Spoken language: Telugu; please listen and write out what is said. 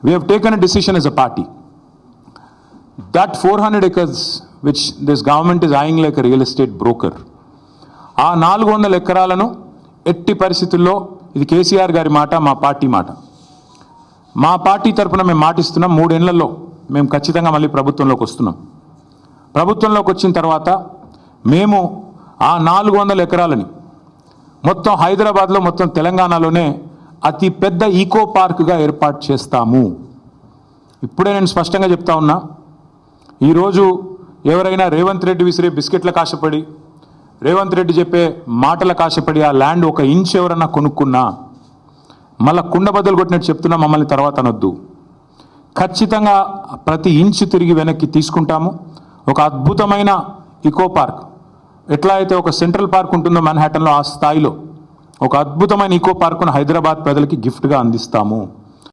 We have taken a decision as a party that 400 acres which this government is eyeing like a real estate broker, ఆ 400 ఎకరాలను ఎట్టి పరిస్థితుల్లో, ఇది కేసీఆర్ గారి మాట, మా పార్టీ మాట, మా పార్టీ తరఫున మేము మాటిస్తున్నాం, 3 ఏళ్లలో మేము ఖచ్చితంగా మళ్ళీ ప్రభుత్వంలోకి వస్తున్నాం. ప్రభుత్వంలోకి వచ్చిన తర్వాత మేము ఆ 400 ఎకరాలని మొత్తం హైదరాబాద్లో, మొత్తం తెలంగాణలోనే అతి పెద్ద ఈకో పార్క్గా ఏర్పాటు చేస్తాము. ఇప్పుడే నేను స్పష్టంగా చెప్తా ఉన్నా, ఈరోజు ఎవరైనా రేవంత్ రెడ్డి విసిరే బిస్కెట్ల కాశపడి, రేవంత్ రెడ్డి చెప్పే మాటల కాశపడి ఆ ల్యాండ్ 1 ఇంచ్ ఎవరన్నా కొనుక్కున్నా మళ్ళా కుండ బద్దలు కొట్టినట్టు చెప్తున్నా, మమ్మల్ని తర్వాత అనొద్దు. ఖచ్చితంగా ప్రతి ఇంచు తిరిగి వెనక్కి తీసుకుంటాము. ఒక అద్భుతమైన ఈకో పార్క్, ఎట్లా అయితే ఒక సెంట్రల్ పార్క్ ఉంటుందో మన్హాటన్లో, ఆ స్థాయిలో ఒక అద్భుతమైన ఈకో పార్కును హైదరాబాద్ ప్రజలకి గిఫ్ట్గా అందిస్తాము.